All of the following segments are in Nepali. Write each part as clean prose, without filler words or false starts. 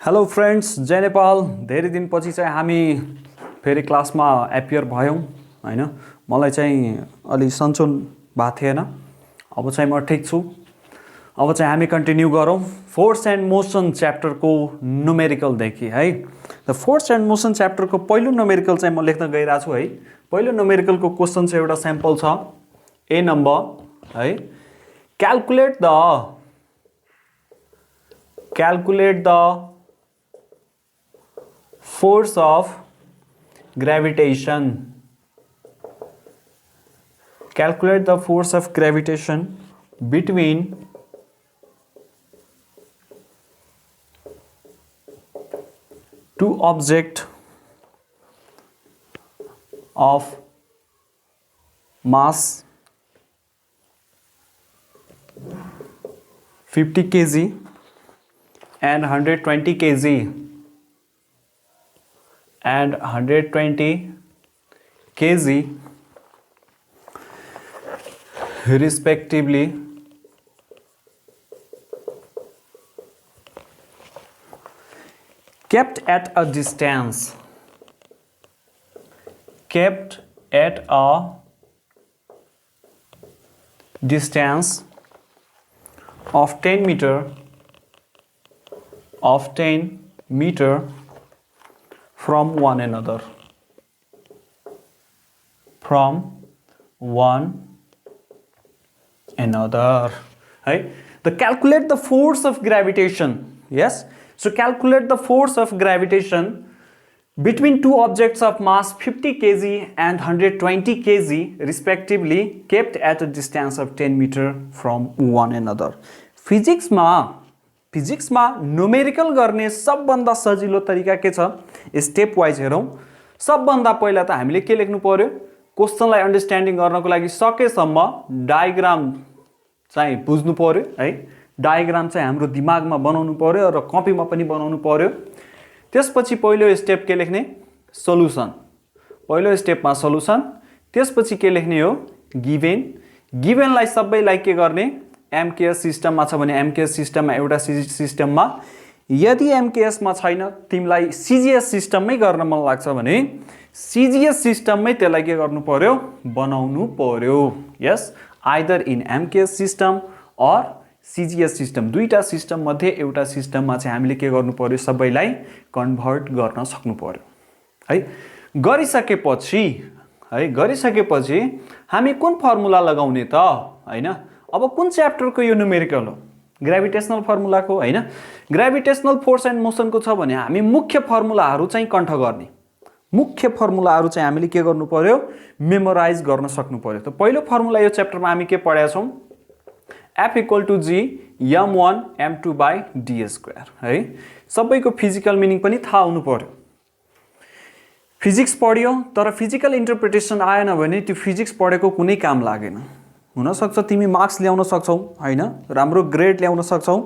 हेलो फ्रेन्ड्स, जय नेपाल। धेरै दिनपछि चाहिँ हामी फेरि क्लासमा एपियर भयौँ हैन। मलाई चाहिँ अलि सन्चो भएको थिएन। अब चाहिँ म ठिक छु। अब चाहिँ हामी कन्टिन्यू गरौँ फोर्स एन्ड मोसन च्याप्टरको न्युमेरिकलदेखि है। द फोर्स एन्ड मोसन च्याप्टरको पहिलो न्युमेरिकल चाहिँ म लेख्न गइरहेको छु है। पहिलो न्युमेरिकलको क्वेसन चाहिँ एउटा स्याम्पल छ, ए नम्बर है। Calculate the force of gravitation. Calculate the force of gravitation between two objects of mass 50 kg and 120 kg and 120 kg respectively, kept at a distance of 10 meter from one another, right? The calculate the force of gravitation. Yes, so calculate the force of gravitation between two objects of mass 50 kg and 120 kg respectively, kept at a distance of 10 meter from one another. फिजिक्समा न्युमेरिकल गर्ने सबभन्दा सजिलो तरिका के छ? स्टेप वाइज हेरौँ। सबभन्दा पहिला त हामीले के लेख्नु पर्यो? क्वेशनलाई अन्डरस्ट्यान्डिङ गर्नको लागि सकेसम्म डायग्राम चाहिँ बुझ्नु पर्यो है। डायग्राम चाहिँ हाम्रो दिमागमा बनाउनु पर्यो र कपीमा पनि बनाउनु पर्यो। त्यसपछि पहिलो स्टेप के लेख्ने? सोलुसन। पहिलो स्टेपमा सोलुसन, त्यसपछि के लेख्ने हो? गिभेनलाई सबैलाई के गर्ने? एमकेएस सिस्टममा छ भने एमकेएस सिस्टममा एउटा सिस्टममा, यदि एमकेएसमा छैन तिमीलाई सिजिएस सिस्टममै गर्न मन लाग्छ भने सिजिएस सिस्टममै त्यसलाई के गर्नु पर्यो? बनाउनु पर्यो। Yes, either in MKS system or CGS system, दुईटा सिस्टम मध्ये एउटा सिस्टममा चाहिँ हामीले के गर्नु पर्यो? सबैलाई कन्भर्ट गर्न सक्नु पर्यो है। गरिसकेपछि हामी कुन फर्मुला लगाउने त हैन? अब कुन च्याप्टरको यो न्युमेरिकल हो? ग्राभिटेसनल फर्मुलाको हैन। ग्राभिटेसनल फोर्स एन्ड मोसनको छ भने हामी मुख्य फर्मुलाहरू चाहिँ कण्ठ गर्ने। मुख्य फर्मुलाहरू चाहिँ हामीले के गर्नु पर्यो? मेमोराइज गर्न सक्नु पर्यो। त पहिलो फर्मुला यो च्याप्टरमा हामी के पढेका छौं? F = G m1 m2/d² है। सबैको फिजिकल मिनिङ पनि थाहा हुनु पर्यो। फिजिक्स पढ्यो तर फिजिकल इन्टरप्रिटेसन आएन भने त्यो फिजिक्स पढेको कुनै काम लागेन। हुन सक्छ तिमी मार्क्स ल्याउन सक्छौ हैन, राम्रो ग्रेड ल्याउन सक्छौ,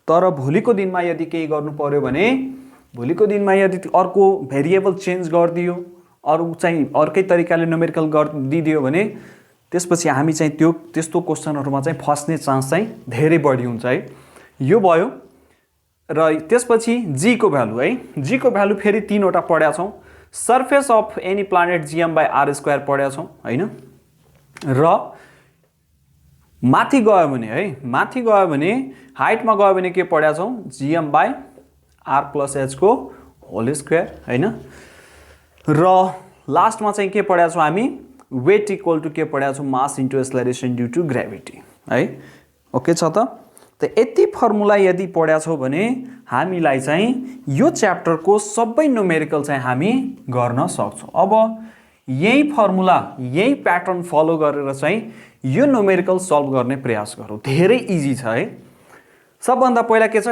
तर भोलिको दिनमा यदि केही गर्नु पर्यो भने, भोलिको दिनमा यदि अर्को भेरिएबल चेन्ज गरिदियो, अरु चाहिँ अर्कै तरिकाले न्युमेरिकल गरिदियो भने त्यसपछि हामी चाहिँ त्यस्तो क्वेशनहरुमा चाहिँ फस्ने चान्स चाहिँ धेरै बढी हुन्छ है। यो भयो। र त्यसपछि जी को भ्यालु है। जी को भ्यालु फेरि तीनवटा पढ्या छौं। Surface of any planet gm/r² पढ्या छौं हैन। र माथि गयो भने हाइटमा गयो भने के पढ्या छौं? gm/r+h को होल स्क्वायर हैन। र लास्टमा चाहिँ के पढ्या छौं हामी? वेट इक्वल टु के पढ्या छौं? Mass into acceleration due to gravity है। ओके छ त? यति फर्मुला यदि पढ्या छौ भने हामीलाई चाहिँ यो च्याप्टरको सबै न्युमेरिकल चाहिँ हामी गर्न सक्छौं। अब यही फर्मुला, यही प्याटर्न फलो गरेर चाहिँ यो न्युमेरिकल सल्भ गर्ने प्रयास गरौँ। धेरै इजी छ है। सबभन्दा पहिला के छ?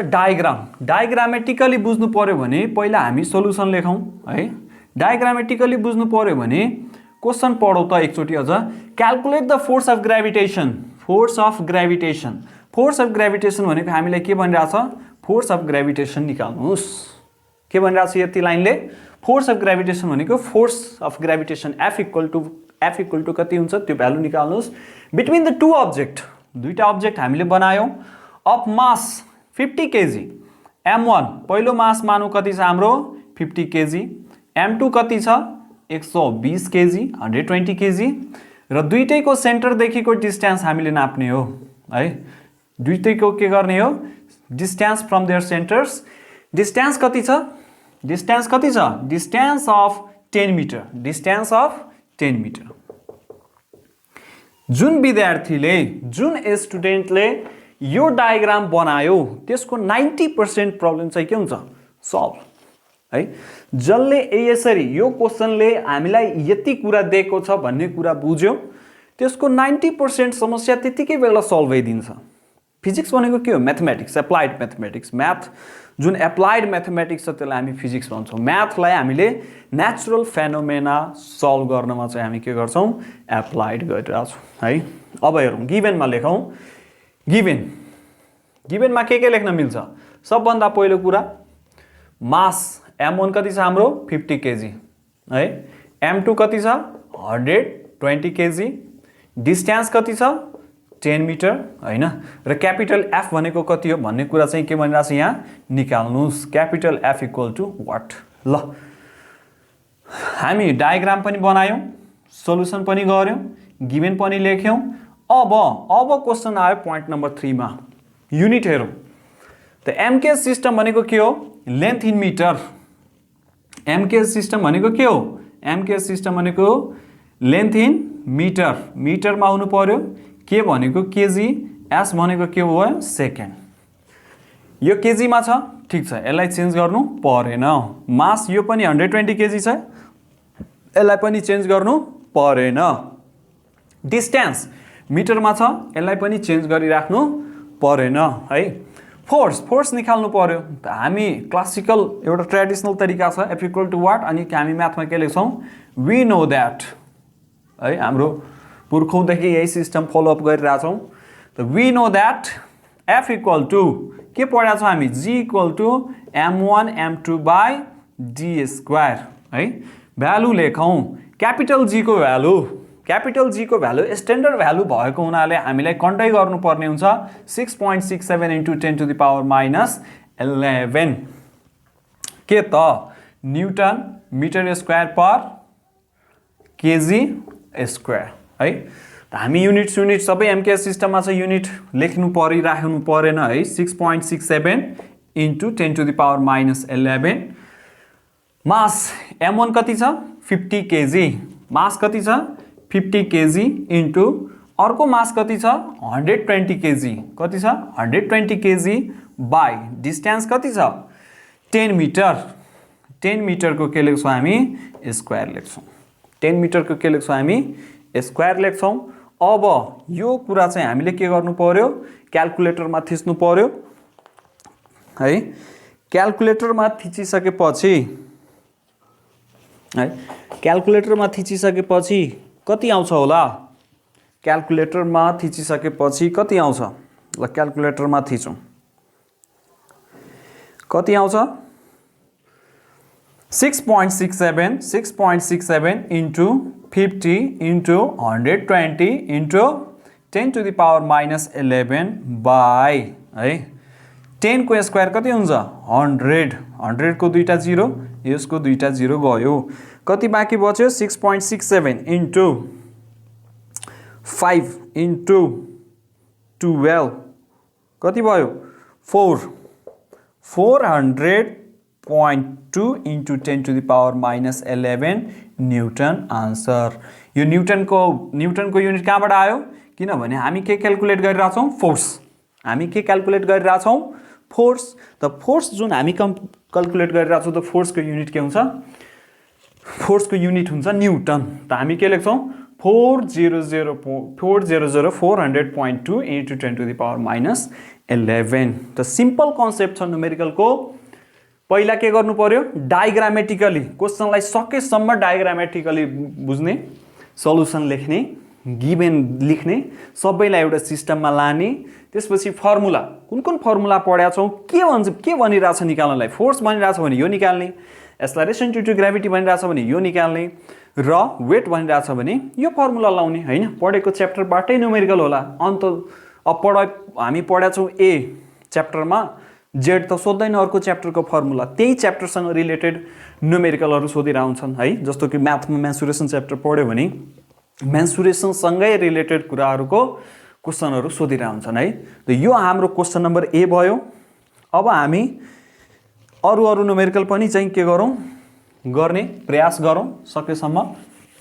डायग्रामेटिकली बुझ्नु पर्यो भने पहिला हामी सोलुसन लेखौं है। डायग्रामेटिकली बुझ्नु पर्यो भने क्वेशन पढौ त एकचोटी अझ। Calculate the force of gravitation भनेको हामीलाई के भनिरहेछ? फोर्स अफ ग्रेभिटेसन निकाल्नुस्। के भनिरहेछ यति लाइनले? फोर्स अफ ग्रेभिटेसन भनेको force of gravitation F equal to कति हुन्छ त्यो भ्यालु निकाल्नुस् बिट्विन द टु अब्जेक्ट, दुईटा अब्जेक्ट हामीले बनायौं अफ मास 50 केजी M1 पहिलो मास मानौ कति छ हाम्रो 50 केजी, M2 कति छ 120 केजी 120 केजी र दुईटैको सेन्टर देखिको डिस्टेन्स हामीले नाप्ने हो है। दुईटैको के गर्ने हो distance from their centres. Distance कति छ distance of 10 metre, distance of 10 metre. जुन विद्यार्थीले जुन स्टुडेन्टले यो डायग्राम बनायो त्यसको 90% प्रब्लम चाहिँ के हुन्छ सल्भ है। जसले यसरी यो क्वेशनले हामीलाई यति कुरा दिएको छ भन्ने कुरा बुझ्यो त्यसको 90% समस्या त्यतिकै बेला सल्भ भइदिन्छ। फिजिक्स भनेको के हो म्याथमेटिक्स, एप्लाइड म्याथमेटिक्स। म्याथ जुन एप्लाइड म्याथमेटिक्स छ त्यसलाई हामी फिजिक्स भन्छौँ। म्याथलाई हामीले नेचुरल फेनोमेना सल्भ गर्नमा चाहिँ हामी के गर्छौँ एप्लाइड गरिरहेछौँ है। अब हेरौँ गिभेनमा लेखौँ। गिभेनमा के लेख्न मिल्छ सबभन्दा पहिलो कुरा मास M1 कति छ हाम्रो 50 केजी है, M2 कति छ 120 केजी, डिस्टेन्स कति छ 10 मिटर हैन र क्यापिटल F भनेको कति हो भन्ने कुरा चाहिँ के भनिरहेको छ यहाँ निकाल्नुस्। Capital F equal to what. ल हामी डायग्राम पनि बनायौं, सोलुसन पनि गर्यौं, गिभेन पनि लेख्यौं। अब क्वेशन आयो पोइन्ट नम्बर 3 मा युनिट हेरौं। त एमके सिस्टम भनेको के हो length in metre. MK system भनेको के हो एमके सिस्टम भनेको लेन्थ इन मिटर, मिटरमा आउनु पर्यो। के भनेको केजी, एस भनेको के हो सेकेन्ड। यो केजी मा छ ठीक छ, यसलाई चेन्ज गर्नु परेन। मास यो पनि 120 केजी छ, यसलाई पनि चेन्ज गर्नु परेन। डिस्टेन्स मिटरमा छ, यसलाई पनि चेन्ज गरिराख्नु परेन है। फोर्स निकाल्नु पर्यो। त हामी क्लासिकल एउटा ट्रेडिसनल तरिका छ F इक्वल टु व्हाट, अनि हामी म्याथमा के लेख्छौं वी नो दैट है। हाम्रो पुर्खौंदेखि यही सिस्टम फलो अप गरिरहेछौं। त we know that F equal to के पढाएको छौं हामी G equal to M1 M2 by D square है। भ्यालु लेखौं क्यापिटल G को भ्यालु, क्यापिटल G को भ्यालु स्ट्यान्डर्ड भ्यालु भएको हुनाले हामीलाई कन्टै गर्नुपर्ने हुन्छ 6.67 into 10 to the power minus 11 के त newton meter square per KG square है। त हामी युनिट सबै एमके सिस्टममा छ, युनिट लेख्नु परिराख्नु परेन है। 6.67 into 10 to the power minus 11। Mass M1 कति छ 50 केजी, मास कति छ 50 केजी इन्टु अर्को मास कति छ 120 केजी, कति छ 120 केजी बाइ डिस्टेन्स कति छ 10 मिटर। 10 मिटरको के लेख्छौं हामी स्क्वायर लेख्छौं। 10 मिटरको के लेख्छौं हामी स्क्वायर लेख्छौं। अब यो कुरा चाहिँ हामीले के गर्नु पर्यो क्याल्कुलेटरमा थिच्नु पर्यो है। क्याल्कुलेटरमा थिचिसकेपछि है, क्याल्कुलेटरमा थिचिसकेपछि कति आउँछ होला, क्याल्कुलेटरमा थिचिसकेपछि कति आउँछ ल क्याल्कुलेटरमा थिचौं कति आउँछ 6.67 into 50 into 120 into 10 to the power minus 11 by है 10 को स्क्वायर कति हुन्छ 100, 100 को दुईटा 0, यसको दुईटा 0 गयो। कति बाँकी बच्यो 6.67 इन्टु 5 इन्टु 12 कति भयो 400.2 into 10 to the power minus 11 newton answer. यो न्युटनको युनिट कहाँबाट आयो किनभने हामी के क्याल्कुलेट गरिरहेछौं फोर्स, हामी के क्याल्कुलेट गरिरहेछौं फोर्स। त फोर्स जुन हामी क्याल्कुलेट गरिरहेछौं त फोर्सको युनिट के हुन्छ फोर्सको युनिट हुन्छ न्युटन। त हामी के लेख्छौं 400.2 into 10 to the power minus 11। त सिम्पल कन्सेप्ट छ न्युमेरिकलको। पहिला के गर्नु पर्यो डायग्रामेटिकली क्वेशनलाई सकेसम्म डायग्रामेटिकली बुझ्ने, सल्युसन लेख्ने, गिभेन लेख्ने, सबैलाई एउटा सिस्टममा लाने। त्यसपछि फर्मुला कुन फर्मुला पढाएको छौं के भन्छ के भनिरहेछ निकाल्नलाई, फोर्स भनिरहेछ भने यो निकाल्ने, एक्सलरेसन ड्यु टु ग्राभिटी भनिरहेछ भने यो निकाल्ने र वेट भनिरहेछ भने यो फर्मुला लाउने हैन। पढेको च्याप्टरबाटै न्युमेरिकल होला। अन्त अब हामी पढाएको छौं ए च्याप्टरमा जेड त सोध्दैन अर्को च्याप्टरको फर्मुला, त्यही च्याप्टरसँग रिलेटेड न्युमेरिकलहरू सोधिरहन्छन् है। जस्तो कि म्याथमा मेन्सुरेसन च्याप्टर पढ्यो भने मेन्सुरेसनसँगै रिलेटेड कुराहरूको क्वेसनहरू सोधिरहन्छन् है। त यो हाम्रो क्वेसन नम्बर ए भयो। अब हामी अरू न्युमेरिकल पनि चाहिँ के गरौँ, गर्ने प्रयास गरौँ सकेसम्म,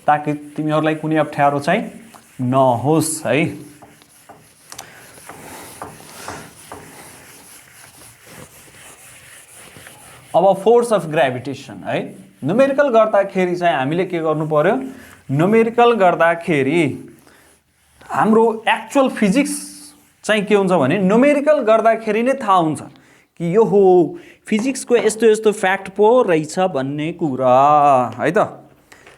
ताकि तिमीहरूलाई कुनै अप्ठ्यारो चाहिँ नहोस् है। अब फोर्स अफ ग्रेभिटेसन है। न्युमेरिकल गर्दाखेरि चाहिँ हामीले के गर्नु पर्यो, न्युमेरिकल गर्दाखेरि हाम्रो एक्चुअल फिजिक्स चाहिँ के हुन्छ भने न्युमेरिकल गर्दाखेरि नै थाहा हुन्छ कि यो हो फिजिक्सको यस्तो यस्तो फ्याक्ट पो रहेछ भन्ने कुरा है त।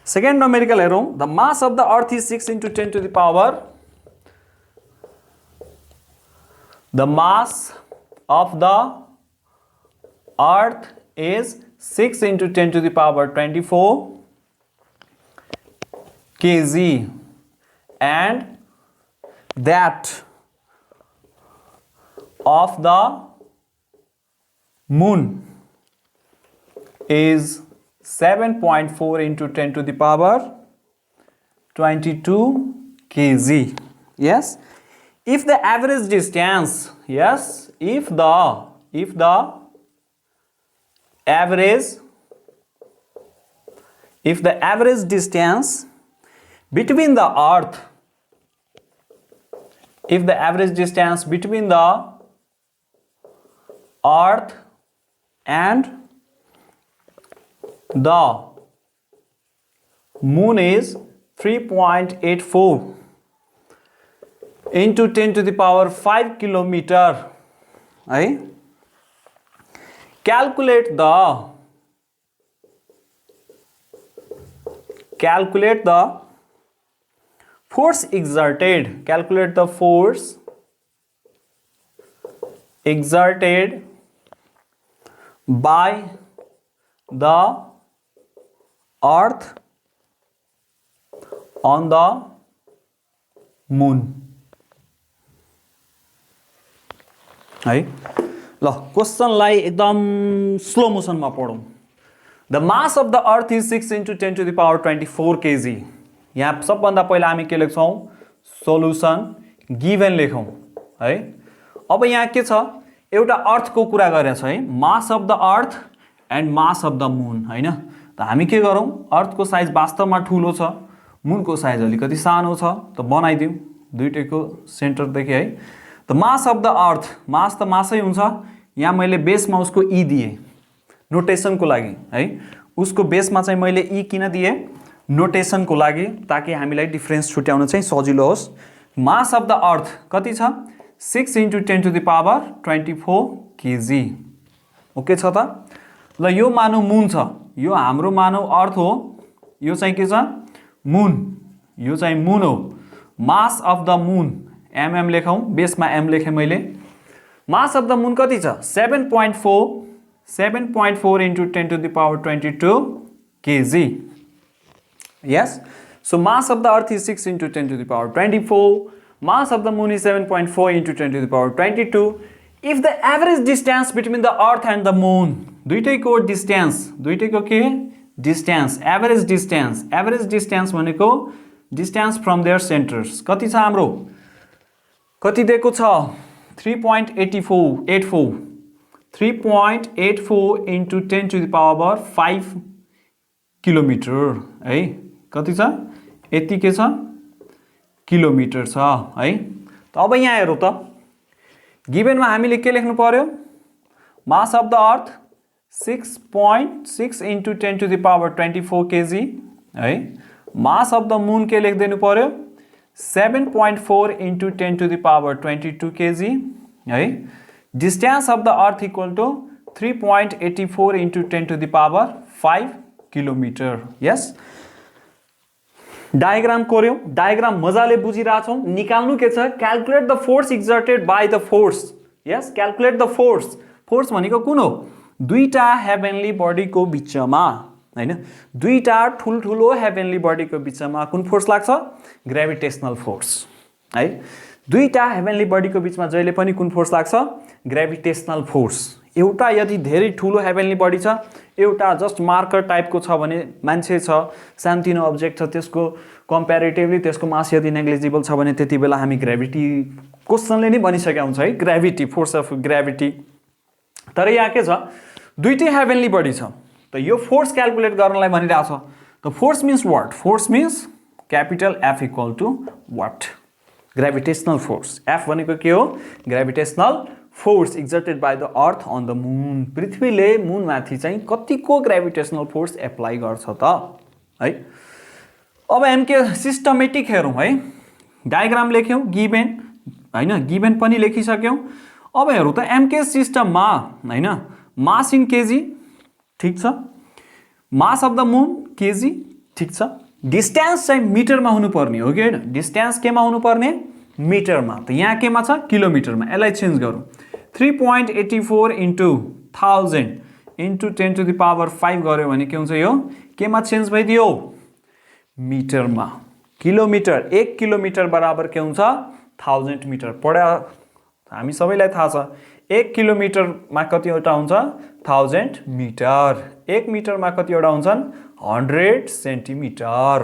सेकेन्ड न्युमेरिकल हेरौँ। The mass of the earth is 6 × 10 to the power, the mass of the earth is 6 × 10 to the power 24 kg, and that of the moon is 7.4 × 10 to the power 22 kg. Yes, if the average distance, yes, if the average distance between the earth, if the average distance between the earth and the moon is 3.84 × 10 to the power 5 kilometer, right? Calculate the force exerted. Calculate the force exerted by the earth on the moon. है ल, क्वेसनलाई एकदम स्लो मोसनमा पढौँ। The mass of the earth is 6 × 10 to the power 24 kg। यहाँ सबभन्दा पहिला हामी के लेख्छौँ, सोल्युसन गिभन लेखौँ है। अब यहाँ के छ, एउटा अर्थको कुरा गरेको छ है, मास of the earth and mass of the moon होइन। त हामी के गरौँ, अर्थको साइज वास्तवमा ठुलो छ, मुनको साइज अलिकति सानो छ, त बनाइदिउँ दुईटैको सेन्टरदेखि है। त मास अफ द अर्थ, मास त मासै हुन्छ, यहाँ मैले बेसमा उसको ई दिएँ नोटेसनको लागि है। उसको बेसमा चाहिँ मैले ई किन दिएँ, नोटेसनको लागि, ताकि हामीलाई डिफरेन्स छुट्याउन चाहिँ सजिलो होस्। मास अफ द अर्थ कति छ, 6 × 10 to the power 24 kg। Okay छ त। ल यो मानौ मुन छ, यो हाम्रो मानौ अर्थ हो, यो चाहिँ के छ, मुन, यो चाहिँ मुन हो। मास अफ द मुन एमएम लेखौँ, बेसमा एम लेखेँ मैले। मास अफ द मुन कति छ, 7.4 × 10 to the power 22 kg। Yes, so mass of the earth is 6 × 10 to the power 24, mass of the moon is 7.4 × 10 to the power 22. If the average distance between the earth and the moon, दुईटैको डिस्टेन्स, दुईटैको के डिस्टेन्स, एभरेज डिस्टेन्स भनेको डिस्टेन्स फ्रम देयर सेन्टर्स कति छ हाम्रो, कति दिएको छ, 3.84 × 10 to the power 5 किलोमिटर है। कति छ, यति के छ, किलोमिटर छ है। त अब यहाँ हेरौँ त, गिभनमा हामीले के लेख्नु पर्यो, मास of the earth 6.6 × 10 to the power 24 kg है। मास अफ द मुन के लेखिदिनु पर्यो, 7.4 × 10 to the power 22 kg है। Distance of the earth equal to 3.84 × 10 to the power 5 kilometre. Yes, diagram कोर्यौँ, डायग्राम मजाले बुझिरहेछौँ। निकाल्नु के छ, calculate the force exerted by the force. Yes, calculate the force. Force भनेको कुन हो, दुईटा हेभेनली बडीको बिचमा हैन, दुईटा ठुल्ठुलो हेभेनली बडीको बिचमा कुन फोर्स लाग्छ, ग्रेभिटेशनल फोर्स है। दुईटा हेभेनली बडीको बिचमा जहिले पनि कुन फोर्स लाग्छ, ग्रेभिटेशनल फोर्स। एउटा यदि धेरै ठुलो हेभेन्ली बडी छ, एउटा जस्ट मार्कर टाइपको छ भने, मान्छे छ, सानोतिनो अब्जेक्ट छ, त्यसको कम्प्यारेटिभली त्यसको मास यदि नेग्लिजिबल छ भने त्यति बेला हामी ग्रेभिटी क्वेसनले नै भनिसकेका हुन्छ है, ग्रेभिटी, फोर्स अफ ग्रेभिटी। तर यहाँ के छ, दुईटै हेभेन्ली बडी छ, त यो फोर्स क्याल्कुलेट गर्नलाई भनिरहेछ। त force means what? Force means capital F equal to what? Gravitational force. F भनेको के हो? Gravitational force exerted by the earth on the moon. पृथ्वीले मुनमाथि चाहिँ कतिको ग्रेभिटेशनल फोर्स एप्लाई गर्छ त है। अब एमके सिस्टमेटिक हेरौँ है, डायग्राम लेख्यौँ, गिभेन हैन, गिभेन पनि लेखिसक्यौँ। अब हेरौँ त एमके सिस्टममा हैन, मास इन केजी ठीक छ, मास अफ द मुन केजी ठीक छ, डिस्टेन्स चाहिँ मिटरमा हुनुपर्ने हो कि हैन? डिस्टेन्स केमा हुनुपर्ने? मिटरमा। त यहाँ केमा छ? किलोमिटरमा। यसलाई चेन्ज गरौँ, 3.84 into 1000 into 10 to the power 5 गर्यो भने के हुन्छ? यो केमा चेन्ज भइदियो? मिटरमा। किलोमिटर, 1 किलोमिटर बराबर के हुन्छ? 1000 मिटर। पढा हामी सबैलाई थाहा छ, 1 किलोमिटरमा कतिवटा हुन्छ? 1000 मिटर। 1 मिटरमा कतिवटा हुन्छन्? 100 सेन्टिमिटर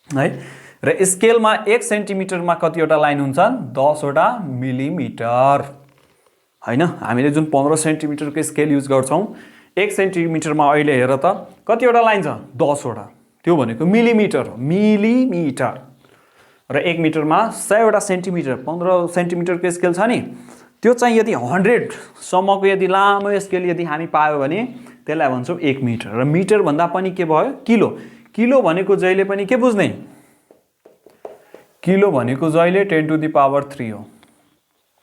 है। र स्केलमा 1 सेन्टिमिटरमा कतिवटा लाइन हुन्छन्? 10 वटा मिलिमिटर हैन। हामीले जुन 15 सेन्टिमिटरको स्केल युज गर्छौँ, 1 सेन्टिमिटरमा अहिले हेर त कतिवटा लाइन छ? 10 वटा। त्यो भनेको मिलिमिटर हो, मिलिमिटर। र 1 मिटरमा 100 वटा सेन्टिमिटर, 15 सेन्टिमिटरको स्केल छ नि, त्यो चाहिँ यदि 100 सम्मको यदि लामो स्केल यदि हामी पायो भने त्यसलाई भन्छौँ 1 मिटर। र मिटर भन्दा पनि के भयो? किलो। किलो भनेको जहिले पनि के बुझ्ने? किलो भनेको जहिले 10 टु द पावर 3 हो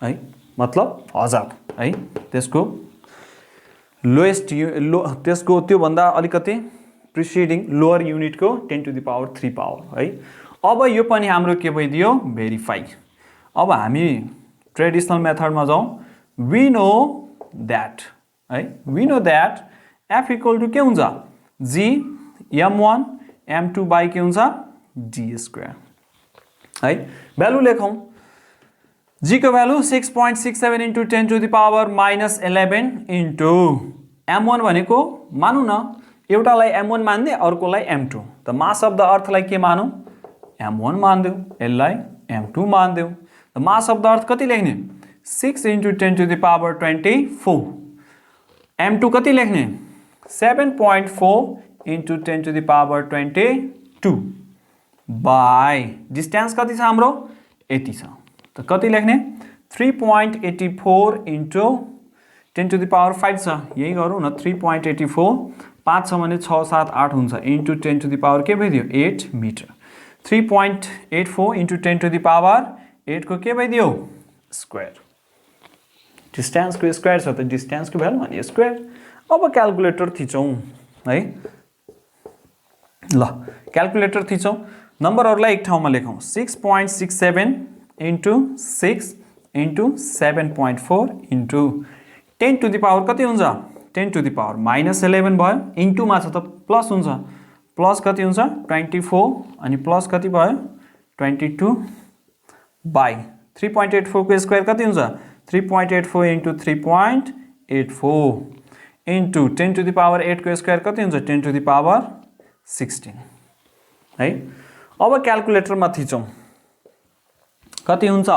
है, मतलब 1000 है। त्यसको लोएस्ट त्यसको त्योभन्दा अलिकति प्रिसिडिङ लोअर युनिटको 10 टु द पावर 3 पावर है। अब यो पनि हाम्रो के भइदियो? भेरिफाई। अब हामी ट्रेडिसनल मेथडमा जाउँ। वी नो द्याट है, we know that F equal to के हुन्छ? जी m1 m2 बाई के हुन्छ? डी स्क्वायर है। भ्यालु लेखौँ। जी को value 6.67 into 10 to the power -11 into m1 भनेको मानौँ न, एउटालाई m1 मान्ने, अर्कोलाई m2। त मास अफ द अर्थलाई के मानौँ? m1 मानिदेऊ, यसलाई m2 मानिदेऊ। त मास अफ द अर्थ कति लेख्ने? 6 into 10 to the power 24। m2 कति लेख्ने? 7.4 into 10 to the power 22 by distance कति छ हाम्रो? 80 छ। त कति लेख्ने? 3.84 इन्टु 10 टु द पावर 5 छ, यही गरौँ न। 3.84 5 छ भने 6 7 8 हुन्छ, इन्टु 10 टु द पावर के भइदियो? 8 metre. 3.84 into 10 to the power 8 को के भइदियो? स्क्वायर। डिस्टेन्सको स्क्वायर छ, त डिस्टेन्सको भ्यालु भने स्क्वायर। अब क्याल्कुलेटर थिचौँ है, ल क्याल्कुलेटर थिचौँ। नम्बरहरूलाई एक ठाउँमा लेखौँ। 6.67 into 6 into 7.4 into 10 to the power कति हुन्छ? 10 टु द पावर -11 भयो, इन्टुमा छ त प्लस हुन्छ, प्लस कति हुन्छ? 24 अनि प्लस कति भयो? 22 बाई 3.84 को स्क्वायर कति हुन्छ? 3.84 into 3.84 into 10 to the power 8 को स्क्वायर कति हुन्छ? 10 टु द पावर 16 है। अब क्याल्कुलेटरमा थिचौँ, कति हुन्छ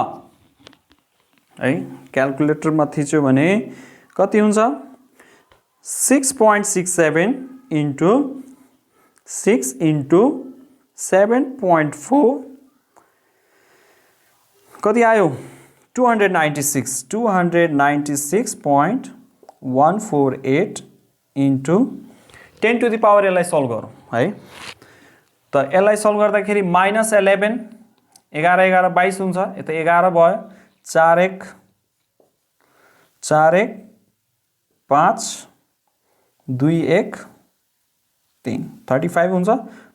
है? क्याल्कुलेटरमा थिच्यो भने कति हुन्छ? 6.67 इन्टु 6 इन्टु 7.4 कति आयो? 296.148 इन्टु 10 टु द पावर, यसलाई सल्भ गरौँ है। त यसलाई सल्भ गर्दाखेरि -11 11 11 22 हुन्छ, यता 11 भयो, 4 1 4 1 5 2 1 3 35 हुन्छ,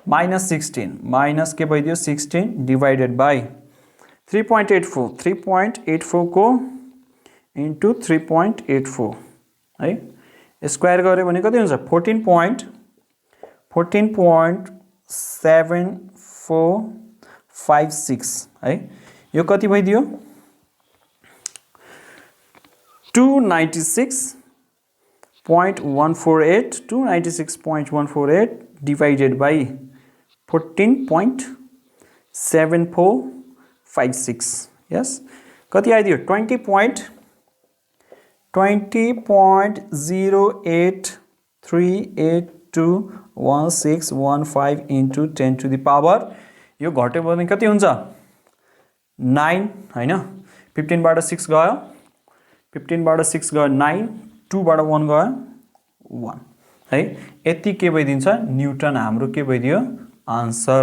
-16 माइनस के भइदियो? 16 डिवाइडेड बाई 3.84 को इन्टु 3.84 है, स्क्वायर गऱ्यो भने कति हुन्छ? 14.7456 है। यो कति भइदियो? 296.148 divided by 14.7456. Yes, कति आइदियो 20.083821615 into 10 to the power, यो घट्यो भने कति हुन्छ 9 हैन 15 बाट 6 गयो 15 बाट 6 गयो 9 2 बाट 1 गयो 1 है यति के भइदिन्छ न्यूटन हाम्रो के भइदियो answer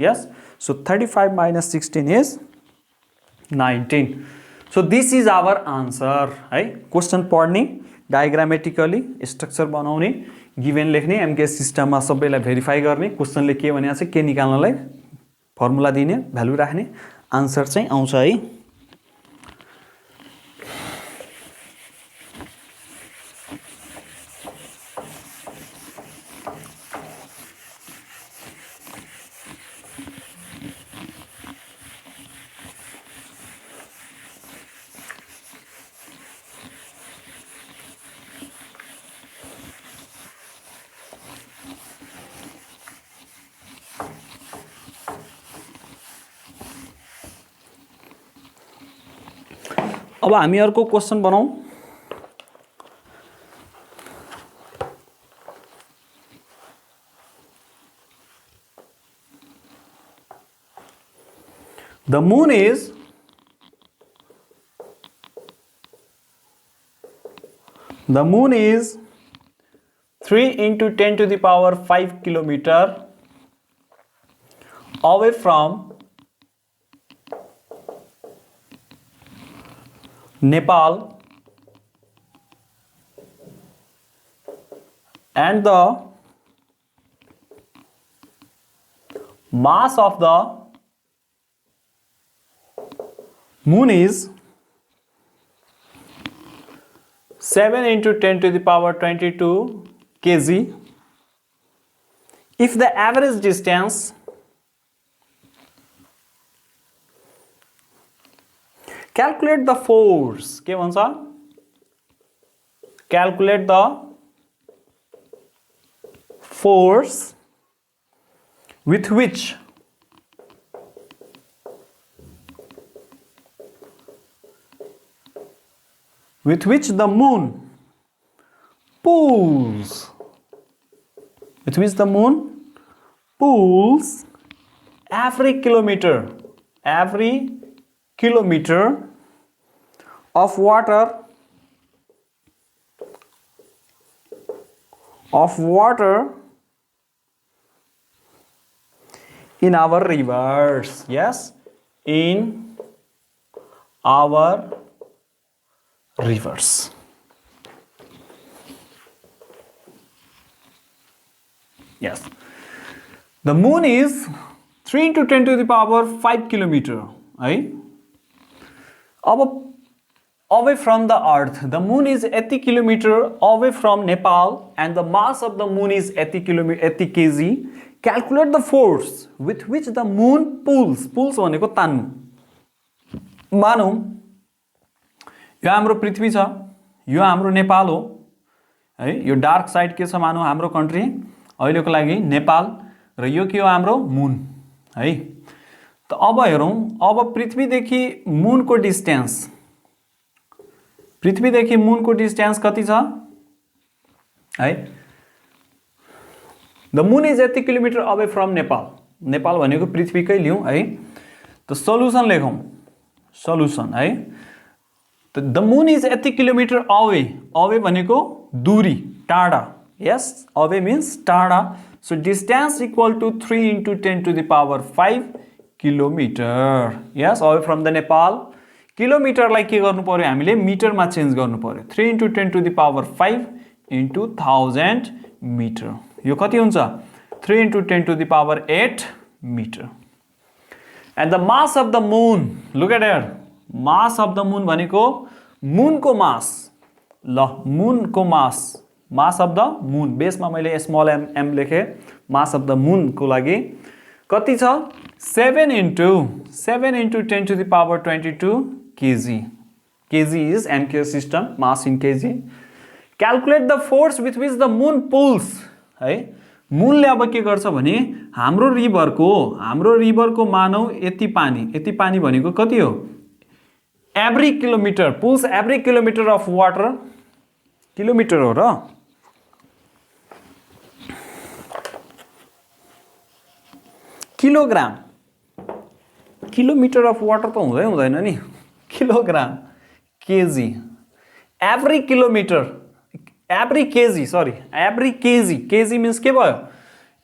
yes so 35 minus 16 is 19 so this is our answer है क्वेशन पढ्ने डायग्रामेटिकली स्ट्रक्चर बनाउने गिवन लेख्ने एमकेएस सिस्टममा सबैलाई भेरिफाई गर्ने क्वेशनले के भनेको छ के निकाल्नलाई फर्मुला दिने भ्यालु राख्ने आन्सर चाहिँ आउँछ है अब हामी अर्को क्वेशन बनाऊ The moon is The moon is 3 into 10 to the power 5 kilometer away from Nepal, and the mass of the moon is 7 into 10 to the power 22 kg. If the average distance calculate the force के भन्छ calculate the force with which the moon pulls every kilometer of water in our rivers. Yes, in our rivers. Yes, the moon is 3 into 10 to the power 5 kilometer. Right? Away from the earth, the moon is 80 kilometer away from Nepal, and the mass of the moon is 80 kg. Calculate the force with which the moon pulls भनेको तान्नु मानौ यो हाम्रो पृथ्वी छ यो हाम्रो नेपाल हो है यो डार्क साइड के छ मानौ हाम्रो कन्ट्री अहिलेको लागि नेपाल र यो के हो हाम्रो मुन है त अब हेरौं अब पृथ्वीदेखि मुनको डिस्टेन्स कति छ है the moon is 80 kilometre away from Nepal भनेको पृथ्वीकै लियौं है त सल्युसन लेखौं सल्युसन है त the moon is 80 kilometre away भनेको दूरी टाढा यस अवे मीन्स टाढा so distance equal to 3 into 10 to the power 5 kilometre yes away from the Nepal किलोमिटरलाई के गर्नु पर्यो हामीले मिटरमा चेन्ज गर्नु पर्यो 3 into 10 to the power 5 into 1000 metre यो कति हुन्छ 3 into 10 to the power 8 meter and the mass of the moon look at here mass of the moon भनेको moon को mass ल moon को mass of the moon बेसमा मैले small m लेखे mass of the moon को लागि कति छ 7 into 10 to the power 22 kg kg is MK system, mass in kg. Calculate the force with which the moon pulls, है मुनले अब के गर्छ भने हाम्रो रिभरको मानौ यति पानी भनेको कति हो every kilometre pulls every kilometre of water kilometre हो र किलोग्राम किलोमिटर अफ वाटर त हुँदैन नि kilogram KG every kilometre every KG KG means के भयो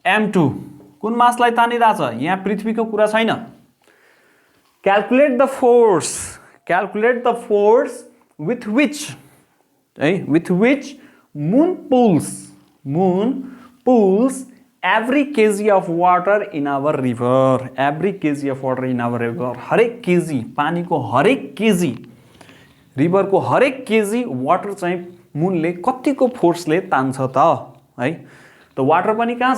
m2 कुन मासलाई तानिरहेछ यहाँ पृथ्वीको कुरा छैन calculate the force with which moon pulls every kg of water in our river हरेक केजी पानीको हरेक केजी रिभरको हरेक केजी वाटर चाहिँ मुनले कतिको फोर्सले तान्छ त है त वाटर पनि कहाँ छ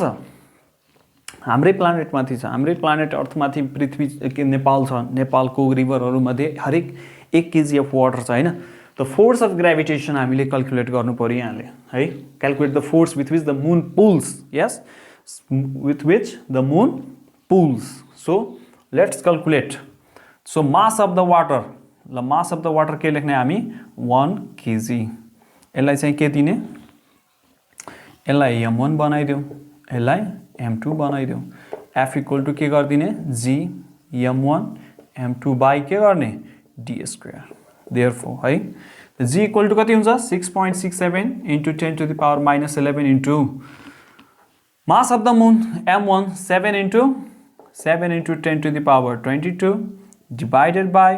हाम्रै प्लानेटमाथि छ हाम्रै प्लानेट अर्थमाथि पृथ्वी नेपाल छ नेपालको रिभरहरु मध्ये हरेक 1 केजी अफ वाटर छ हैन द फोर्स अफ ग्रेभिटेसन हामीले क्याल्कुलेट गर्नु पर्यो यहाँले है calculate the force with which the moon pulls यस with which the moon pulls. So let's calculate. So mass of the water. The mass of the water के लेख्ने हामी 1 kg. यसलाई चाहिँ के दिने? यसलाई m1 बनाइदिऊ. यसलाई m2 बनाइदिऊ. F equal to के गर्दिने? g m1 m2 by के गर्ने? d square. Therefore, है g equal to कति हुन्छ? 6.67 into 10 to the power minus 11 into mass of the moon m1 7 into 10 to the power 22 divided by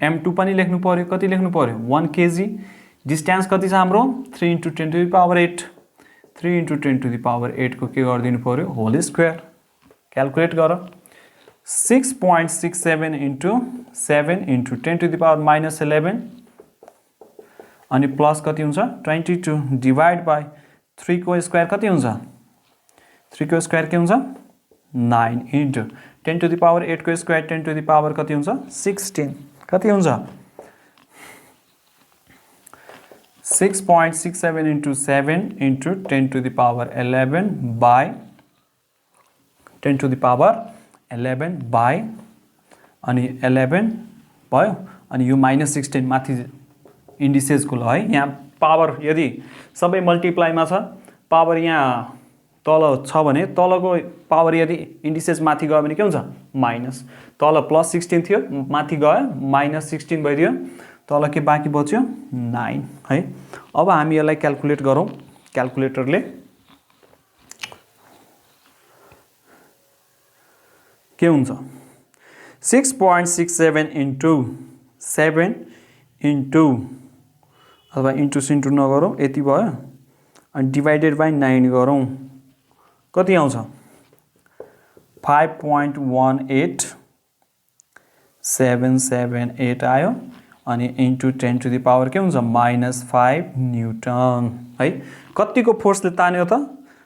m2 पनि लेख्नु पर्यो कति लेख्नु पर्यो 1 kg डिस्टेन्स कति छ हाम्रो 3 into 10 to the power 8 3 into 10 to the power 8 को के गर्दिनु पर्यो होल स्क्वायर क्याल्कुलेट गर 6.67 into 7 into 10 to the power minus 11 अनि प्लस कति हुन्छ 22 डिवाइड बाइ 3 को स्क्वायर कति हुन्छ 3 को स्क्वायर के हुन्छ 9 into 10 to the power 8 को स्क्वायर 10 to the power कति हुन्छ 16 कति हुन्छ 6.67 into 7 into 10 to the power 11 by 10 to the power 11 by अनि 11 भयो अनि यो माइनस 16 माथि इन्डिसेस को ल है यहाँ पावर यदि सबै मल्टिप्लाईमा छ पावर यहाँ तल छ भने तलको पावर यदि इन्डिसेस माथि गयो भने के हुन्छ माइनस तल प्लस 16 थियो माथि गयो माइनस 16 भइदियो तल के बाँकी बच्यो 9 है अब हामी यसलाई क्याल्कुलेट गरौँ क्याल्कुलेटरले के हुन्छ 6.67 into 7 into अथवा इन्टु सिन्टु नगरौँ यति भयो अनि डिवाइडेड बाइ 9 गरौँ कति आउँछ 5.18778 आयो अनि इन्टु 10 टु द पावर के हुन्छ -5 न्युटन है कतिको फोर्सले तान्यो त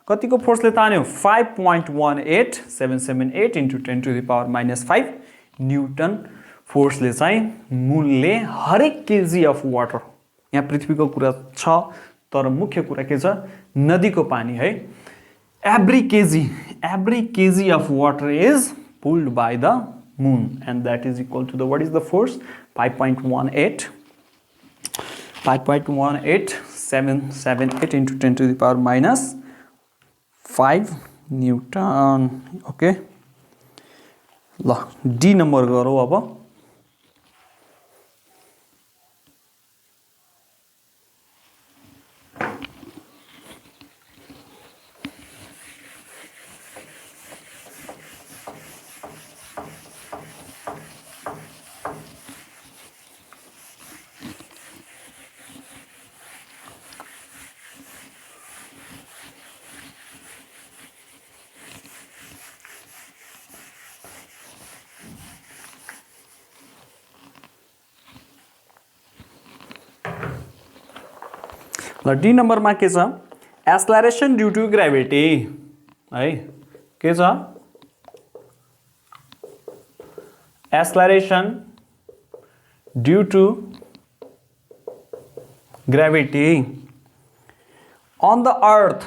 कतिको फोर्सले तान्यो 5.18778 into 10 to the power -5 newton फोर्सले चाहिँ मुनले हरेक केजी अफ वाटर यहाँ पृथ्वीको कुरा छ तर मुख्य कुरा के छ नदीको पानी है every KG of water is pulled by the moon and that is equal to the what is the force 5.18778 into 10 to the power -5 newton okay ल डी नम्बर गरौँ अब ल डी नम्बरमा के छ एक्सलरेसन ड्यू टु ग्रेभिटी है के छ acceleration due to gravity on the earth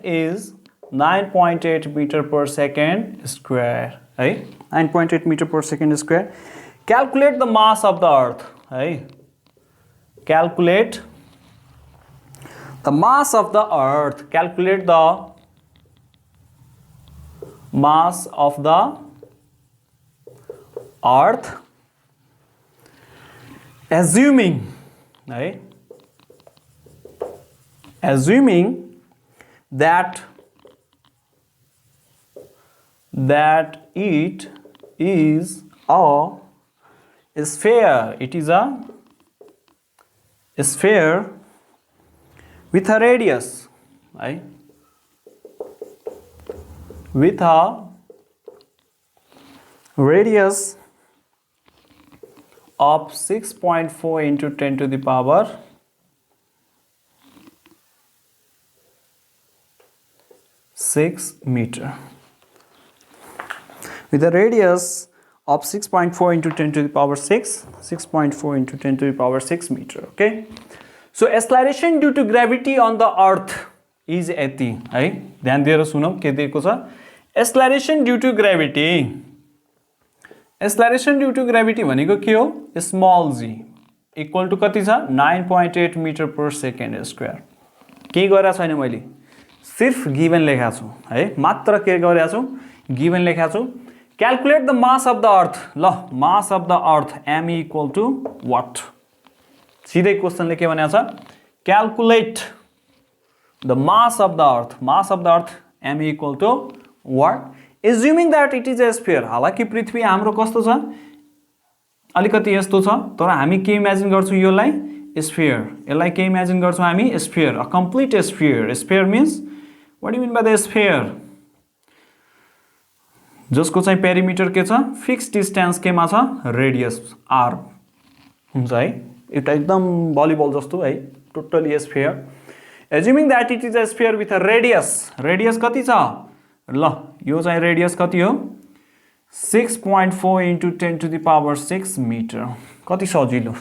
is 9.8 meter per second square, right? 9.8 meter per second square. Calculate the mass of the earth, right? Calculate the mass of the earth. Calculate the mass of the earth, assuming, right? Assuming that it is a sphere. It is a sphere with a radius, right? With a radius of 6.4 into 10 to the power 6 meter. With a radius of 6.4 into 10 to the power 6, 6.4 into 10 to the power 6 meter. Okay. So acceleration due to gravity on the earth is यति है, ध्यान दिएर सुनौं के दिएको छ, acceleration due to gravity. Acceleration due to gravity भनेको के हो, small g equal to कति छ, 9.8 meter per second square. के गरेको छैन मैले, सिर्फ गिवन लेखा छु है, मात्र के गरेको छु, गिवन लेखा छु. Calculate the mass of the earth. ल, mass of the earth m equal to what? सीधै क्वेशनले के भनेको छ, calculate the mass of the earth. Mass of the earth m equal to what? Assuming that it is a sphere. हालाकि पृथ्वी हाम्रो कस्तो छ, अलिकति यस्तो छ, तर हामी के इमेजिन गर्छौं योलाई, sphere. यसलाई के इमेजिन गर्छौं हामी, sphere, a complete sphere. Sphere means, what do you mean by the sphere? जसको चाहिँ पेरिमिटर के छ, फिक्स डिस्टेन्स केमा छ, रेडियस r हुन्छ है, एउटा एकदम भलिबल जस्तो है, totally sphere. Assuming that it is a sphere with a radius. Radius कति छ, ल यो चाहिँ रेडियस कति हो, 6.4 into 10 to the power 6 meter. कति सजिलो,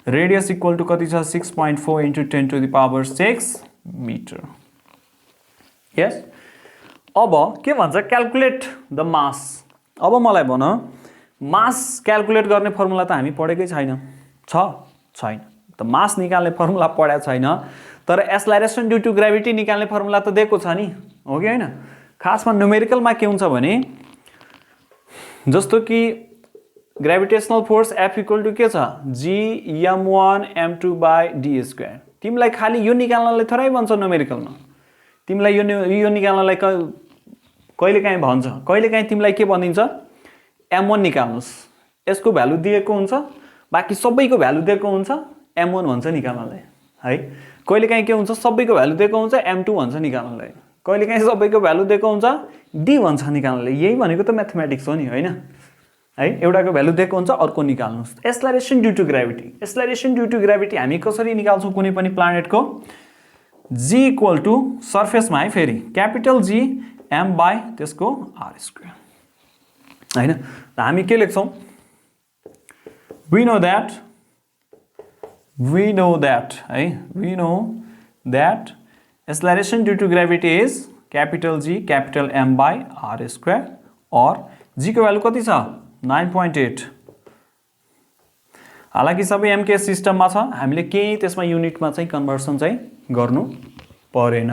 रेडियस इक्वल टु कति छ, 6.4 into 10 to the power 6 meter. यस. अब के भन्छ, क्याल्कुलेट द मास. अब मलाई भन, मास क्याल्कुलेट गर्ने फर्मुला त हामी पढेकै छैन, छैन. त मास निकाल्ने फर्मुला पढेको छैन, तर एक्सेलरेसन ड्यू टु ग्रेभिटी निकाल्ने फर्मुला त दिएको छ नि, हो कि हैन. खासमा न्युमेरिकलमा के हुन्छ भने, जस्तो कि gravitational force F equal to के छ, g m1 m2 by d square. तिमीलाई खाली यो निकाल्नलाई थोरै भन्छ न्युमेरिकलमा, तिमीलाई यो निकाल्नलाई कहिलेकाहीँ भन्छ, कहिलेकाहीँ तिमीलाई के भनिन्छ, m1 निकाल्नुस्, यसको भ्यालु दिएको हुन्छ, बाकी सबैको भ्यालु दिएको हुन्छ, m1 भन्छ निकाल्नलाई है. कहिलेकाहीँ के हुन्छ, सबैको भ्यालु दिएको हुन्छ, m2 भन्छ निकाल्नलाई. कहिलेकाहीँ सबैको भ्यालु दिएको हुन्छ, d भन्छ निकाल्नलाई. यही भनेको त म्याथमेटिक्स हो नि हैन है. एउटाको भ्यालु दिएको हुन्छ, अर्को निकाल्नुस्. Acceleration due to gravity. Acceleration due to gravity हामी कसरी निकाल्छौं कुनै पनि प्लानेटको, g इक्वल टु सर्फेसमा है, फेरि क्यापिटल G m बाई त्यसको r स्क्वायर हैन. हामी के लेख्छौं, we know that है, we know that acceleration due to gravity is capital G capital M by r square, और g को भ्यालु कति छ, 9.8. हालाकि सबै m के सिस्टममा छ, हामीले केही त्यसमा युनिटमा चाहिँ कन्भर्सन चाहिँ गर्नु परेन.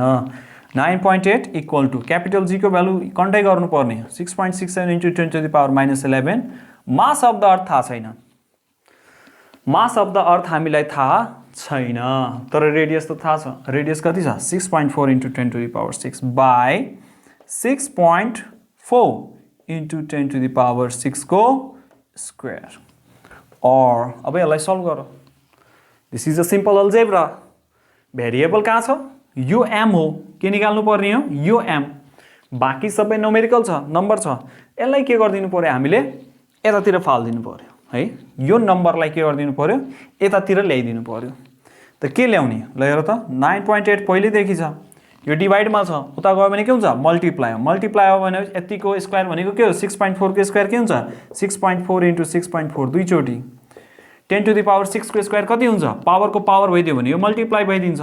9.8 इक्वल टु क्यापिटल G को भ्यालु कन्टै गर्नु पर्ने, 6.67 into 10 to the power minus 11. Mass of the अर्थ थाहा छैन, मास अफ द अर्थ हामीलाई थाहा छैन, तर रेडियस त थाहा छ. रेडियस कति छ, 6.4 into 10 to the power 6 by 6.4 into 10 to the power 6 को स्क्वायर. और अब यसलाई सल्भ गर. This is a simple algebra. Variable कहाँ छ, यो m हो, के निकाल्नु पर्ने हो, यो m. बाकी सबै न्युमेरिकल छ, नम्बर छ. यसलाई के गरिदिनु पर्यो, हामीले यतातिर फाल्दिनु पर्यो है. यो नम्बरलाई के गरिदिनु पर्यो, यतातिर ल्याइदिनु पर्यो. त के ल्याउने, ल हेर त, 9.8 पहिलेदेखि छ, यो डिभाइडमा छ, उता गयो भने के हुन्छ मल्टिप्लाई हो, मल्टिप्लाई हो भने यतिको स्क्वायर भनेको के हो 6.4 को स्क्वायर के हुन्छ 6.4 × 6.4 दुईचोटि 10 to the power 6 को स्क्वायर कति हुन्छ पावरको पावर भइदियो भने यो मल्टिप्लाई भइदिन्छ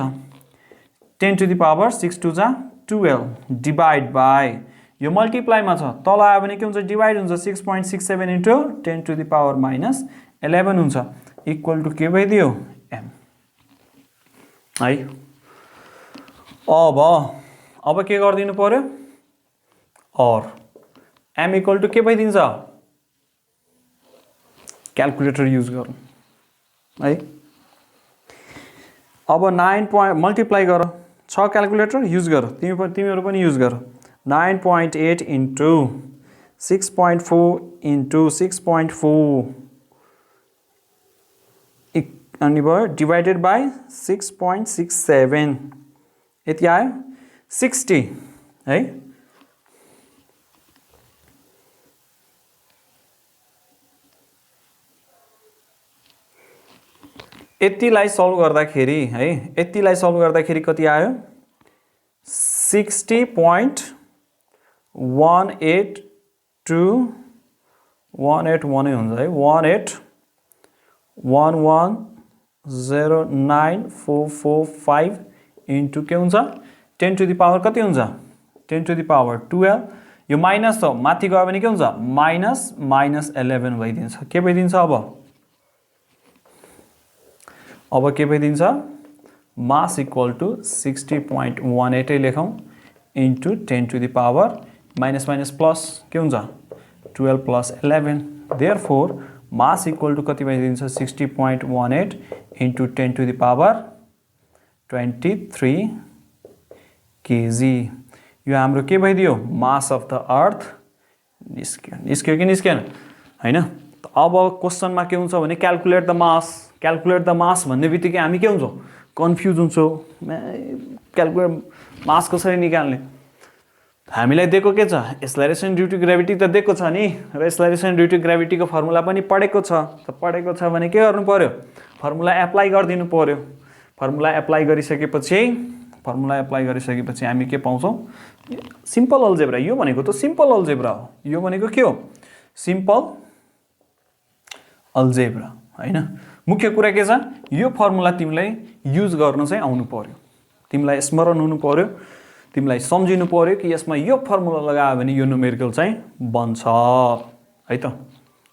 10 to the power 6 2 जा 12 डिभाइड बाई यो मल्टिप्लाईमा छ तल आयो भने के हुन्छ डिभाइड हुन्छ 6.67 × 10 to the power -11 हुन्छ इक्वल टु के भइदियो m है। अब के गरिदिनु पर्यो और m इक्वल टु के भइदिन्छ क्याल्कुलेटर युज गरौँ है। अब 9 मल्टिप्लाई गर 6 क्याल्कुलेटर युज गर तिमीहरु पनि युज गर 9.8 × 6.4 × 6.4 अनि भयो डिवाइडेड बाई 6.67 यति आयो 60 है। यतिलाई सल्भ गर्दाखेरि है यतिलाई सल्भ गर्दाखेरि कति आयो 60.182 181 हुन्छ है 181109445 इन्टु के हुन्छ 10 to the power कति हुन्छ 10 to the power 12 यो माइनस छ माथि गयो भने के हुन्छ -11 भइदिन्छ के भइदिन्छ अब के भइदिन्छ मास इक्वल टु 60.18 लेखौं into 10 to the power minus minus plus के हुन्छ 12 + 11 देयरफोर मास इक्वल टु कति भइदिन्छ 60.18 into 10 to the power 23 kg यो हाम्रो के भइदियो मास अफ द अर्थ निस्क्यो कि निस्केन हैन। अब क्वेशनमा के हुन्छ भने क्याल्कुलेट द मास भन्ने बित्तिकै हामी के हुन्छौं कन्फ्युज हुन्छौं क्याल्कुलेट मास कसरी निकाल्ने हामीलाई दिएको के छ एक्सेलरेसन ड्यू टु ग्रेभिटी त दिएको छ नि र एक्सेलरेसन ड्यू टु ग्रेभिटी को फर्मुला पनि पढेको छ भने के गर्नु पर्यो फर्मुला एप्लाई गरिदिनु पर्यो फर्मुला एप्लाई गरिसकेपछि हामी के पाउँछौं सिम्पल अल्जेब्रा यो भनेको त सिम्पल अल्जेब्रा हो यो भनेको के हो सिम्पल अल्जेब्रा हैन। मुख्य कुरा के छ यो फर्मुला तिमीलाई युज गर्न चाहिँ आउनु पर्यो तिमीलाई स्मरण हुनु पर्यो तिमीलाई सम्झिनु पर्यो कि यसमा यो फर्मुला लगायो भने यो न्युमेरिकल चाहिँ बन्छ है त।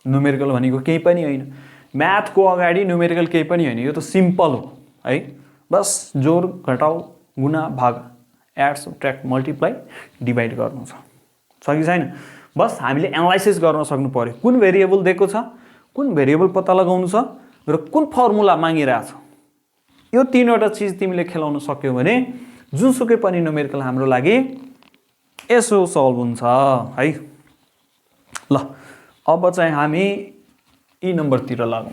न्युमेरिकल भनेको केही पनि हैन म्याथ को अगाडि न्युमेरिकल केही पनि हैन यो त सिम्पल हो है बस जोड घटाउ गुणा भाग एड सबट्र्याक्ट मल्टिप्लाई डिभाइड गर्नु छ कि छैन बस हामीले एनालाइसिस गर्न सक्नु पर्यो कुन भेरिएबल दिएको छ कुन भेरिएबल पत्ता लगाउनु छ र कुन फर्मुला मागिरहेछ यो तीनवटा चीज तिमीले खेलाउन सक्यौ भने जुनसुकै पनि न्युमेरिकल हाम्रो लागि यसो सल्भ हुन्छ है। ल अब चाहिँ हामी ई नम्बरतिर लागौं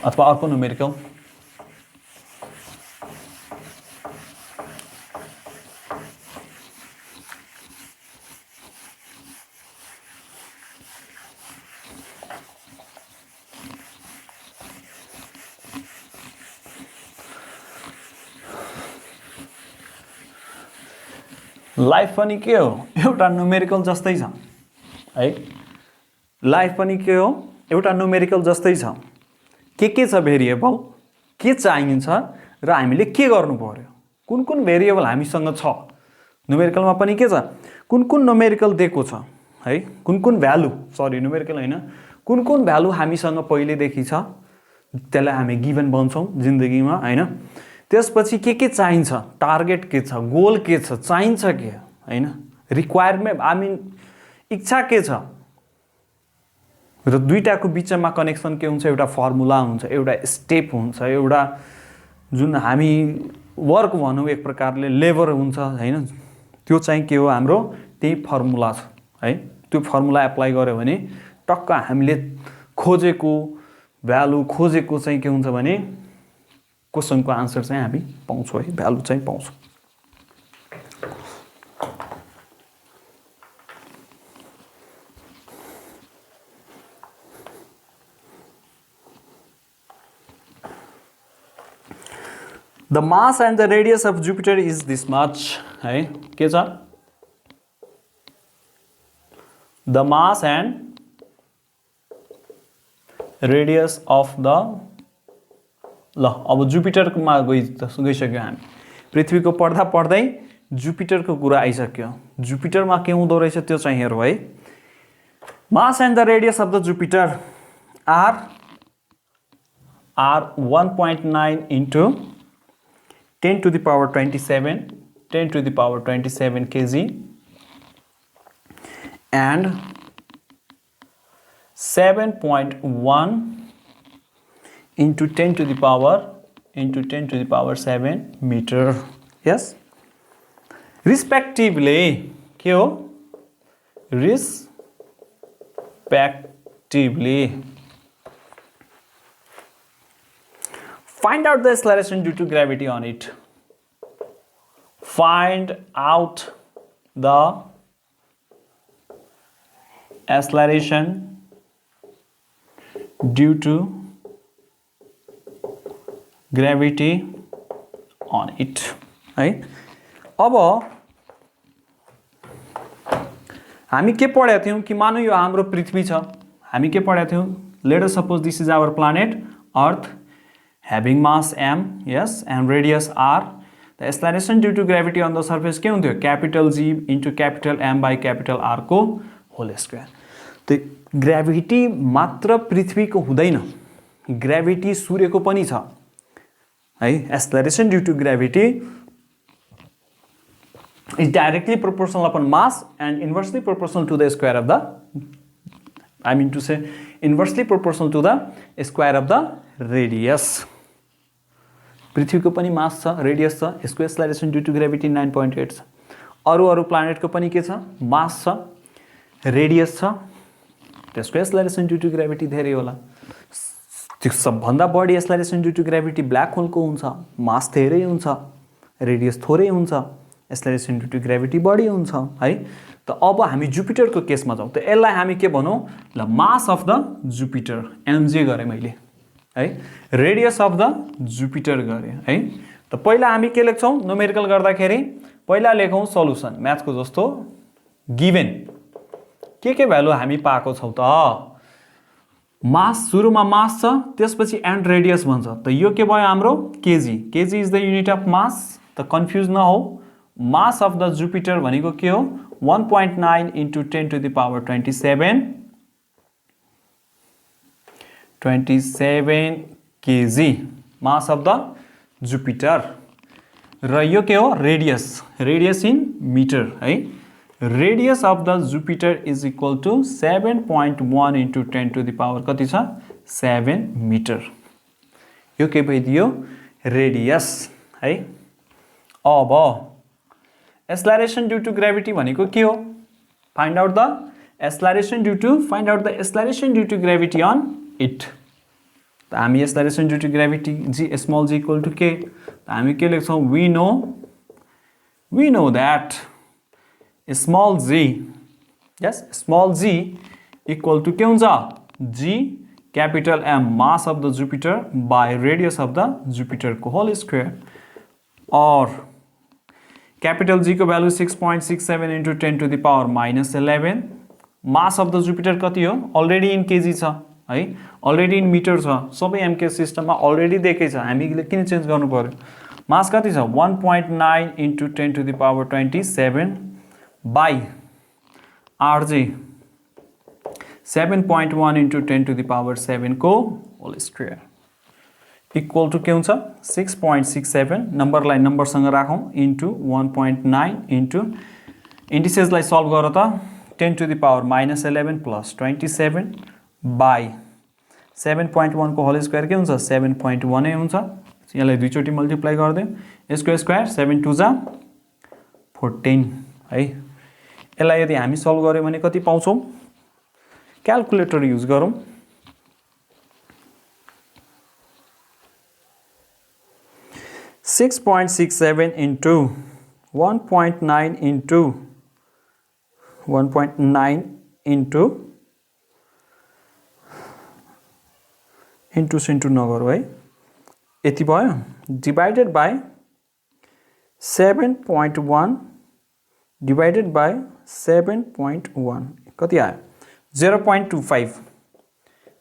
अथवा अर्को न्युमेरिकल लाइफ पनि के हो एउटा न्युमेरिकल जस्तै छ है लाइफ पनि के हो एउटा न्युमेरिकल जस्तै छ के छ भेरिएबल के चाहिन्छ र हामीले के गर्नु पर्यो कुन कुन भेरिएबल हामीसँग छ न्युमेरिकलमा पनि के छ कुन कुन न्युमेरिकल दिएको छ है कुन कुन भ्यालु सरी न्युमेरिकल हैन कुन कुन भ्यालु हामीसँग पहिलेदेखि छ त्यसलाई हामी गिभन भन्छौं जिन्दगीमा हैन। त्यसपछि के चाहिन्छ टार्गेट के छ गोल के छ चाहिन्छ के हैन रिक्वायरमेन्ट आई मीन इच्छा के छ र दुईटाको बीचमा कनेक्सन के हुन्छ एउटा फर्मुला हुन्छ एउटा स्टेप हुन्छ एउटा जुन हामी वर्क भनौं एक प्रकारले लेबर हुन्छ हैन त्यो चाहिँ के हो हाम्रो त्यही फर्मुला छ है त्यो फर्मुला एप्लाई गर्यो भने टक्क हामीले खोजेको भ्यालु खोजेको चाहिँ के हुन्छ भने क्वेशनको आन्सर चाहिँ हामी पाउँछौं है भ्यालु चाहिँ पाउँछौं। The mass and the radius of Jupiter is this much है के छ the mass and radius of the ल अब जुपिटरमा गइसक्यो हामी पृथ्वीको पढ्दा पढ्दै जुपिटरको कुरा आइसक्यो जुपिटरमा के हुँदो रहेछ त्यो चाहिँ हेरौँ है mass and the radius of the Jupiter are 1.9 into 10 to the power 27 kg and 7.1 into 10 to the power 7 meter. Yes, respectively के हो respectively. Find out the acceleration due to gravity on it. Find out the acceleration due to gravity on it. है अब हामी के पढेका थियौं कि मानौ यो हाम्रो पृथ्वी छ हामी के पढेका थियौं let us suppose this is our planet Earth having mass m yes and radius r the acceleration due to gravity on the surface के हुन्थ्यो capital G into capital M by capital R को whole square त्यो ग्रेभिटी मात्र पृथ्वीको हुँदैन ग्रेभिटी सूर्यको पनि छ है acceleration due to gravity is directly proportional upon mass and inversely proportional to the square of the I mean to say inversely proportional to the square of the radius. पृथ्वीको पनि मास छ रेडियस छ यसको एक्सेलरेसन ड्यू टु ग्रेभिटी 9.8 छ अरु प्लानेटको पनि के छ मास छ रेडियस छ त्यसको एक्सेलरेसन ड्यू टु ग्रेभिटी धेरै होला त्यो सबभन्दा बढी acceleration due to gravity black होलको हुन्छ मास धेरै हुन्छ रेडियस थोरै हुन्छ एक्सेलरेसन ड्यू टु ग्रेभिटी बढी हुन्छ है त अब हामी जुपिटरको केसमा जाउँ त यसलाई हामी के भनौं ल मास अफ द जुपिटर mj गरे मैले है रेडियस अफ द जुपिटर गरे है त पहिला हामी के लेख्छौं न्यूमेरिकल गर्दाखेरि पहिला लेखौं सल्युसन म्याथको जस्तो गिवन के भ्यालु हामी पाएको छौं त मास सुरुमा मास छ त्यसपछि एन्ड रेडियस भन्छ त यो के भयो हाम्रो KG is the unit of mass त कन्फ्युज नहो मास अफ द जुपिटर भनेको के हो 1.9 into 10 to the power 27 kg mass of the Jupiter र यो के हो रेडियस इन मिटर है radius of the Jupiter is equal to 7.1 into 10 to the power कति छ 7 मिटर यो के भइदियो रेडियस है अब acceleration due to gravity भनेको के हो find out the acceleration due to gravity on it त हामी acceleration due to gravity g small g equal to k त हामी के लेख्छौं we know that small g yes small g equal to के हुन्छ g capital M mass of the Jupiter by radius of the Jupiter को whole square or capital G को value 6.67 into 10 to the power minus 11 mass of the Jupiter कति हो already in kg छ है already in meter छ सबै MK सिस्टममा already देकै छ हामीले किन चेन्ज गर्नु पर्यो मास कति छ 1.9 into 10 to the power 27 by RJ 7.1 into 10 to the power 7 को whole square इक्वल टु के हुन्छ 6.67 नम्बरलाई नम्बरसँग राखौं इन्टु 1.9 इन्टु इन्डिसेसलाई सल्भ गर त 10 to the power -11 plus 27 by 7.1 को होल स्क्वायर के हुन्छ 7.1 नै हुन्छ यसलाई दुई चोटी मल्टिप्लाई गर्दै यसको स्क्वायर 7 2 जा 14 है यसलाई यदि हामी सल्भ गर्यौं भने कति पाउँछौं क्याल्कुलेटर युज गरौं 6.67 into 1.9 into 1.9 into नगरौ है यति भयो डिवाइडेड बाई 7.1 डिवाइडेड बाई 7.1 कति आयो 0.25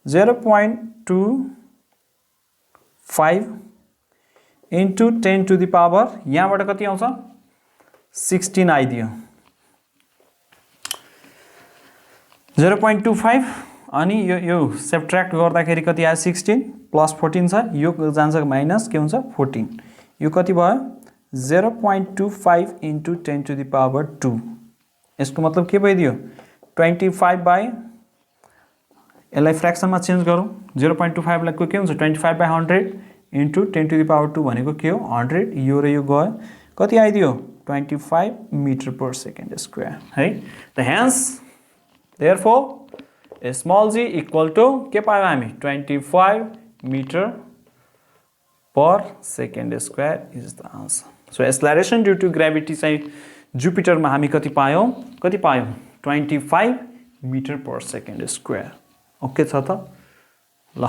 0.25 into 10 to the power यहाँबाट कति आउँछ 16 आइदियो 0.25 अनि यो सब्ट्र्याक्ट गर्दाखेरि कति आयो 16 प्लस 14 छ यो जान्छ माइनस के हुन्छ 14 यो कति भयो 0.25 into 10 to the power 2 यसको मतलब के भइदियो 25 बाई यसलाई फ्र्याक्सनमा चेन्ज गरौँ 0.25 लाई के हुन्छ 25 by 100 into 10 to the power 2 भनेको के हो 100 यो र यो गयो कति आइदियो 25 मिटर पर सेकेन्ड स्क्वायर है त hence therefore small g equal to के पायौँ हामी 25 metre per second square is the answer so acceleration due to gravity चाहिँ जुपिटरमा हामी कति पायौँ 25 metre per second square okay छ त ल